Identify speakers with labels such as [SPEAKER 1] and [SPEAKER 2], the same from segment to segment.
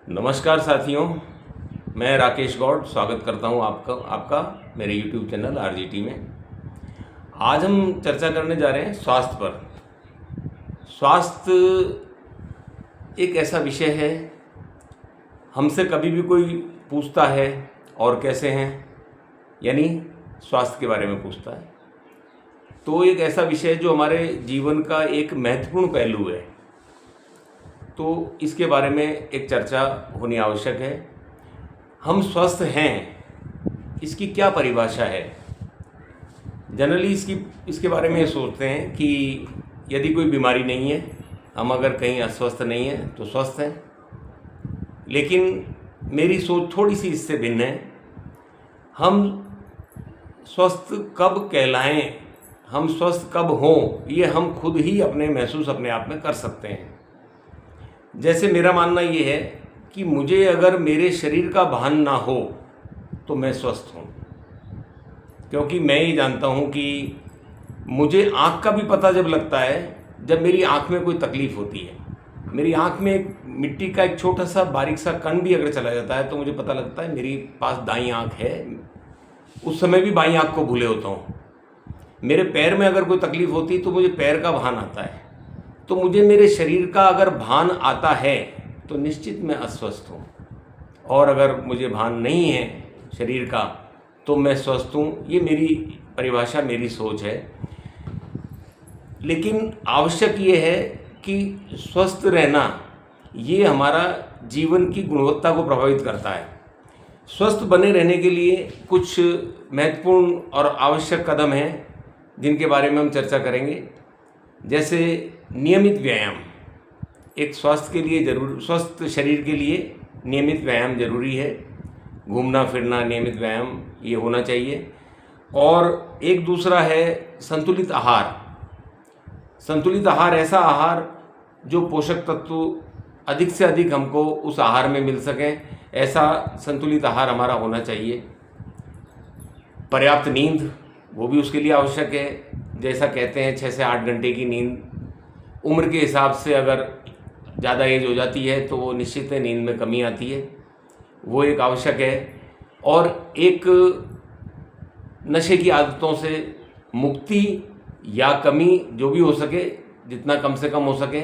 [SPEAKER 1] नमस्कार साथियों, मैं राकेश गौड़ स्वागत करता हूं आपका मेरे YouTube चैनल RGT में। आज हम चर्चा करने जा रहे हैं स्वास्थ्य पर। स्वास्थ्य एक ऐसा विषय है, हमसे कभी भी कोई पूछता है और कैसे हैं, यानी स्वास्थ्य के बारे में पूछता है, तो एक ऐसा विषय जो हमारे जीवन का एक महत्वपूर्ण पहलू है, तो इसके बारे में एक चर्चा होनी आवश्यक है। हम स्वस्थ हैं, इसकी क्या परिभाषा है? जनरली इसके बारे में सोचते हैं कि यदि कोई बीमारी नहीं है, हम अगर कहीं अस्वस्थ नहीं हैं तो स्वस्थ हैं। लेकिन मेरी सोच थोड़ी सी इससे भिन्न है। हम स्वस्थ कब कहलाएं, हम स्वस्थ कब हों, ये हम खुद ही महसूस अपने आप में कर सकते हैं। जैसे मेरा मानना ये है कि मुझे अगर मेरे शरीर का भान ना हो तो मैं स्वस्थ हूँ, क्योंकि मैं ये जानता हूँ कि मुझे आँख का भी पता जब लगता है जब मेरी आँख में कोई तकलीफ़ होती है। मेरी आँख में एक मिट्टी का एक छोटा सा बारीक सा कण भी अगर चला जाता है तो मुझे पता लगता है मेरी पास दाईं आँख है। उस समय भी बाईं आँख को भूले होता हूँ। मेरे पैर में अगर कोई तकलीफ़ होती तो मुझे पैर का भान आता है। तो मुझे मेरे शरीर का अगर भान आता है तो निश्चित मैं अस्वस्थ हूँ, और अगर मुझे भान नहीं है शरीर का तो मैं स्वस्थ हूँ। ये मेरी परिभाषा, मेरी सोच है। लेकिन आवश्यक ये है कि स्वस्थ रहना ये हमारा जीवन की गुणवत्ता को प्रभावित करता है। स्वस्थ बने रहने के लिए कुछ महत्वपूर्ण और आवश्यक कदम हैं जिनके बारे में हम चर्चा करेंगे। जैसे नियमित व्यायाम, एक स्वस्थ शरीर के लिए नियमित व्यायाम जरूरी है। घूमना फिरना, नियमित व्यायाम ये होना चाहिए। और एक दूसरा है संतुलित आहार। संतुलित आहार ऐसा आहार जो पोषक तत्व अधिक से अधिक हमको उस आहार में मिल सकें, ऐसा संतुलित आहार हमारा होना चाहिए। पर्याप्त नींद, वो भी उसके लिए आवश्यक है। जैसा कहते हैं 6 से 8 घंटे की नींद। उम्र के हिसाब से अगर ज़्यादा एज हो जाती है तो वो निश्चित है नींद में कमी आती है, वो एक आवश्यक है। और एक नशे की आदतों से मुक्ति या कमी जो भी हो सके, जितना कम से कम हो सके।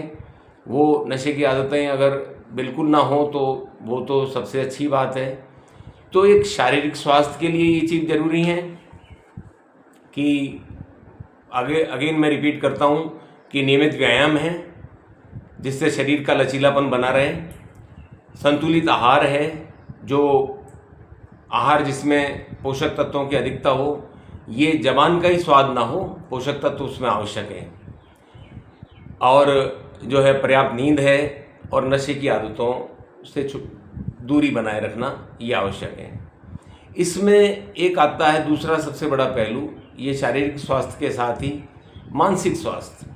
[SPEAKER 1] वो नशे की आदतें अगर बिल्कुल ना हो तो वो तो सबसे अच्छी बात है। तो एक शारीरिक स्वास्थ्य के लिए ये चीज़ ज़रूरी है कि अगेन मैं रिपीट करता हूँ कि नियमित व्यायाम है जिससे शरीर का लचीलापन बना रहे। संतुलित आहार है, जो आहार जिसमें पोषक तत्वों की अधिकता हो, ये जबान का ही स्वाद ना हो, पोषक तत्व उसमें आवश्यक है। और जो है पर्याप्त नींद है, और नशे की आदतों से दूरी बनाए रखना ये आवश्यक है। इसमें एक आता है दूसरा सबसे बड़ा पहलू, ये शारीरिक स्वास्थ्य के साथ ही मानसिक स्वास्थ्य।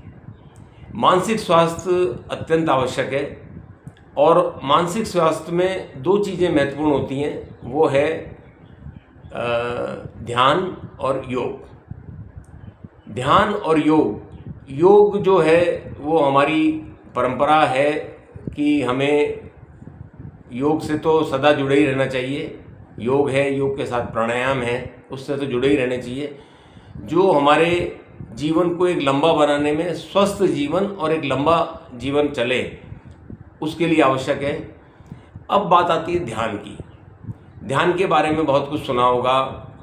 [SPEAKER 1] मानसिक स्वास्थ्य अत्यंत आवश्यक है। और मानसिक स्वास्थ्य में 2 चीज़ें महत्वपूर्ण होती हैं, वो है ध्यान और योग। ध्यान और योग जो है वो हमारी परंपरा है कि हमें योग से तो सदा जुड़े ही रहना चाहिए। योग है, योग के साथ प्राणायाम है, उससे तो जुड़े ही रहने चाहिए, जो हमारे जीवन को एक लंबा बनाने में, स्वस्थ जीवन और एक लंबा जीवन चले, उसके लिए आवश्यक है। अब बात आती है ध्यान की। ध्यान के बारे में बहुत कुछ सुना होगा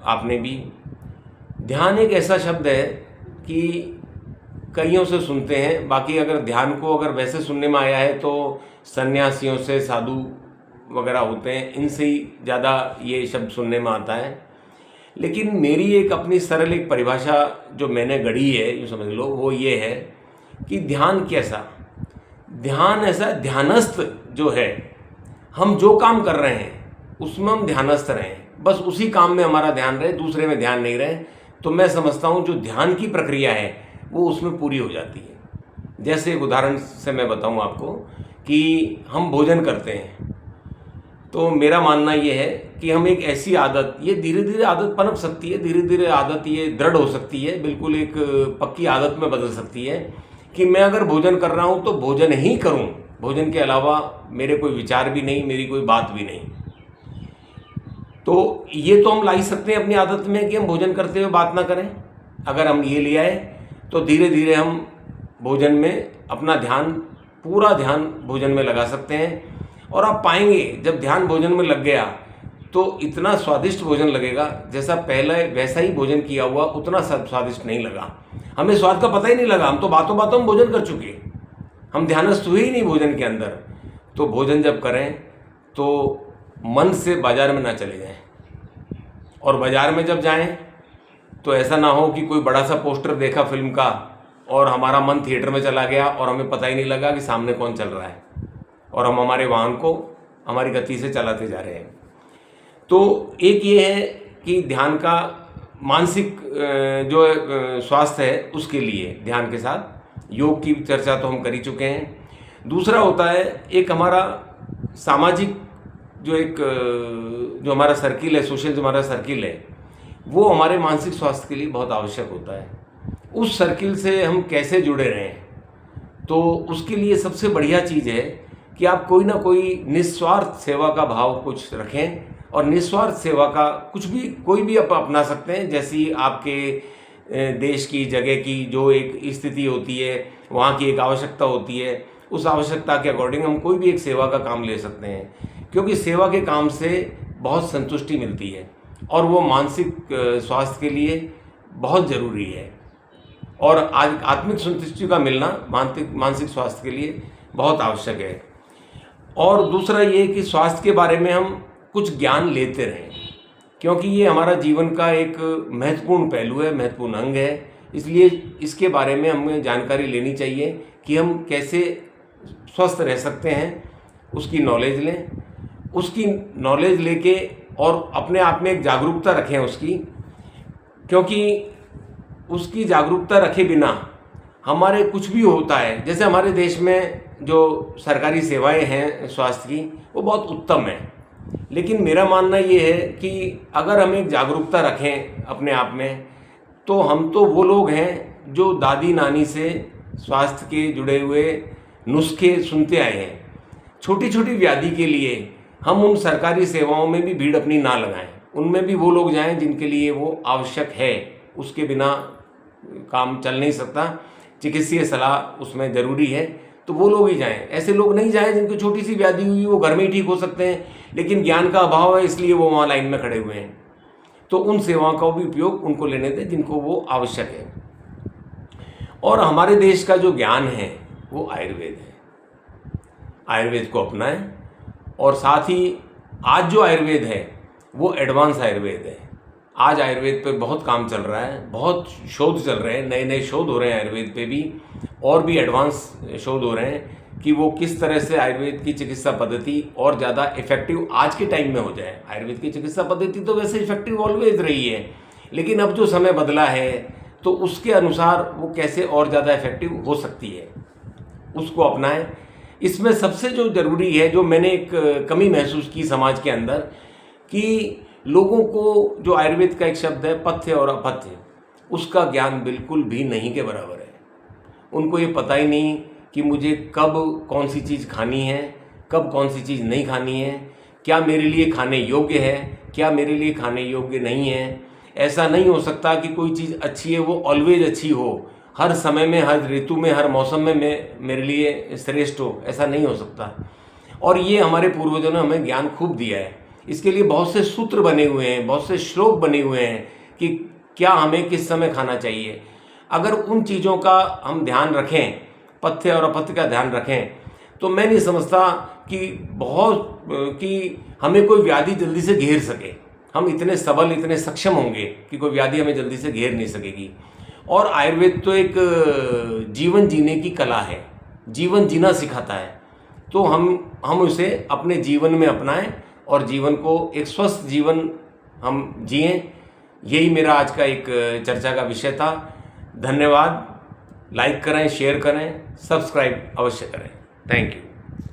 [SPEAKER 1] आपने भी। ध्यान एक ऐसा शब्द है कि कईयों से सुनते हैं। बाकी अगर ध्यान को अगर वैसे सुनने में आया है तो सन्यासियों से, साधु वगैरह होते हैं, इनसे ही ज़्यादा ये शब्द सुनने में आता है। लेकिन मेरी एक अपनी सरल एक परिभाषा जो मैंने गढ़ी है, यूँ समझ लो, वो ये है कि ध्यान कैसा, ध्यान ऐसा ध्यानस्थ जो है, हम जो काम कर रहे हैं उसमें हम ध्यानस्थ रहें, बस उसी काम में हमारा ध्यान रहे, दूसरे में ध्यान नहीं रहे, तो मैं समझता हूँ जो ध्यान की प्रक्रिया है वो उसमें पूरी हो जाती है। जैसे एक उदाहरण से मैं बताऊँ आपको कि हम भोजन करते हैं, तो मेरा मानना ये है कि हम एक ऐसी आदत, ये धीरे धीरे आदत पनप सकती है, धीरे धीरे आदत ये दृढ़ हो सकती है, बिल्कुल एक पक्की आदत में बदल सकती है कि मैं अगर भोजन कर रहा हूँ तो भोजन ही करूँ, भोजन के अलावा मेरे कोई विचार भी नहीं, मेरी कोई बात भी नहीं। तो ये तो हम ला ही सकते हैं अपनी आदत में कि हम भोजन करते हुए बात ना करें। अगर हम ये ले आए तो धीरे धीरे हम भोजन में अपना ध्यान, पूरा ध्यान भोजन में लगा सकते हैं। और आप पाएंगे जब ध्यान भोजन में लग गया तो इतना स्वादिष्ट भोजन लगेगा, जैसा पहले वैसा ही भोजन किया हुआ उतना स्वादिष्ट नहीं लगा। हमें स्वाद का पता ही नहीं लगा, हम तो बातों बातों में भोजन कर चुके, हम ध्यानस्थ हुए ही नहीं भोजन के अंदर। तो भोजन जब करें तो मन से बाजार में ना चले जाएं, और बाजार में जब जाएं तो ऐसा ना हो कि कोई बड़ा सा पोस्टर देखा फिल्म का और हमारा मन थिएटर में चला गया और हमें पता ही नहीं लगा कि सामने कौन चल रहा है, और हम हमारे वाहन को हमारी गति से चलाते जा रहे हैं। तो एक ये है कि ध्यान का मानसिक जो स्वास्थ्य है उसके लिए ध्यान के साथ योग की चर्चा तो हम कर ही चुके हैं। दूसरा होता है एक हमारा सामाजिक जो हमारा सर्किल है, सोशल जो हमारा सर्किल है, वो हमारे मानसिक स्वास्थ्य के लिए बहुत आवश्यक होता है। उस सर्किल से हम कैसे जुड़े रहें, तो उसके लिए सबसे बढ़िया चीज़ है कि आप कोई ना कोई निस्वार्थ सेवा का भाव कुछ रखें, और निस्वार्थ सेवा का कुछ भी कोई भी आप अपना सकते हैं। जैसी आपके देश की, जगह की जो एक स्थिति होती है, वहाँ की एक आवश्यकता होती है, उस आवश्यकता के अकॉर्डिंग हम कोई भी एक सेवा का काम ले सकते हैं, क्योंकि सेवा के काम से बहुत संतुष्टि मिलती है और वो मानसिक स्वास्थ्य के लिए बहुत ज़रूरी है। और आत्मिक संतुष्टि का मिलना मानसिक स्वास्थ्य के लिए बहुत आवश्यक है। और दूसरा ये कि स्वास्थ्य के बारे में हम कुछ ज्ञान लेते रहें, क्योंकि ये हमारा जीवन का एक महत्वपूर्ण पहलू है, महत्वपूर्ण अंग है। इसलिए इसके बारे में हमें जानकारी लेनी चाहिए कि हम कैसे स्वस्थ रह सकते हैं, उसकी नॉलेज लें। उसकी नॉलेज लेके और अपने आप में एक जागरूकता रखें उसकी, क्योंकि उसकी जागरूकता रखे बिना हमारे कुछ भी होता है। जैसे हमारे देश में जो सरकारी सेवाएं हैं स्वास्थ्य की, वो बहुत उत्तम है, लेकिन मेरा मानना ये है कि अगर हम एक जागरूकता रखें अपने आप में, तो हम तो वो लोग हैं जो दादी नानी से स्वास्थ्य के जुड़े हुए नुस्खे सुनते आए हैं। छोटी छोटी व्याधि के लिए हम उन सरकारी सेवाओं में भी भीड़ अपनी ना लगाएं, उनमें भी वो लोग जाएं जिनके लिए वो आवश्यक है, उसके बिना काम चल नहीं सकता, चिकित्सीय सलाह उसमें ज़रूरी है, तो वो लोग ही जाएं। ऐसे लोग नहीं जाएं जिनको छोटी सी व्याधि हुई, वो घर में ही ठीक हो सकते हैं, लेकिन ज्ञान का अभाव है इसलिए वो वहाँ लाइन में खड़े हुए हैं। तो उन सेवाओं का भी उपयोग उनको लेने दें जिनको वो आवश्यक है। और हमारे देश का जो ज्ञान है वो आयुर्वेद है, आयुर्वेद को अपनाएं। और साथ ही आज जो आयुर्वेद है वो एडवांस आयुर्वेद है। आज आयुर्वेद पे बहुत काम चल रहा है, बहुत शोध चल रहे हैं, नए नए शोध हो रहे हैं आयुर्वेद पे भी, और भी एडवांस शोध हो रहे हैं कि वो किस तरह से आयुर्वेद की चिकित्सा पद्धति और ज़्यादा इफेक्टिव आज के टाइम में हो जाए। आयुर्वेद की चिकित्सा पद्धति तो वैसे इफेक्टिव ऑलवेज रही है, लेकिन अब जो समय बदला है तो उसके अनुसार वो कैसे और ज़्यादा इफेक्टिव हो सकती है, उसको अपनाएं। इसमें सबसे जो ज़रूरी है, जो मैंने एक कमी महसूस की समाज के अंदर, कि लोगों को जो आयुर्वेद का एक शब्द है पथ्य और अपथ्य, उसका ज्ञान बिल्कुल भी नहीं के बराबर है। उनको ये पता ही नहीं कि मुझे कब कौन सी चीज़ खानी है, कब कौन सी चीज़ नहीं खानी है, क्या मेरे लिए खाने योग्य है, क्या मेरे लिए खाने योग्य नहीं है। ऐसा नहीं हो सकता कि कोई चीज़ अच्छी है वो ऑलवेज अच्छी हो, हर समय में, हर ऋतु में, हर मौसम में मेरे लिए श्रेष्ठ हो, ऐसा नहीं हो सकता। और ये हमारे पूर्वजों ने हमें ज्ञान खूब दिया है। इसके लिए बहुत से सूत्र बने हुए हैं, बहुत से श्लोक बने हुए हैं कि क्या हमें किस समय खाना चाहिए। अगर उन चीज़ों का हम ध्यान रखें, पथ्य और अपथ्य का ध्यान रखें, तो मैं नहीं समझता कि हमें कोई व्याधि जल्दी से घेर सके। हम इतने सबल, इतने सक्षम होंगे कि कोई व्याधि हमें जल्दी से घेर नहीं सकेगी। और आयुर्वेद तो एक जीवन जीने की कला है, जीवन जीना सिखाता है। तो हम उसे अपने जीवन में अपनाएं और जीवन को एक स्वस्थ जीवन हम जिएं। यही मेरा आज का एक चर्चा का विषय था। धन्यवाद। लाइक करें, शेयर करें, सब्सक्राइब अवश्य करें। Thank you.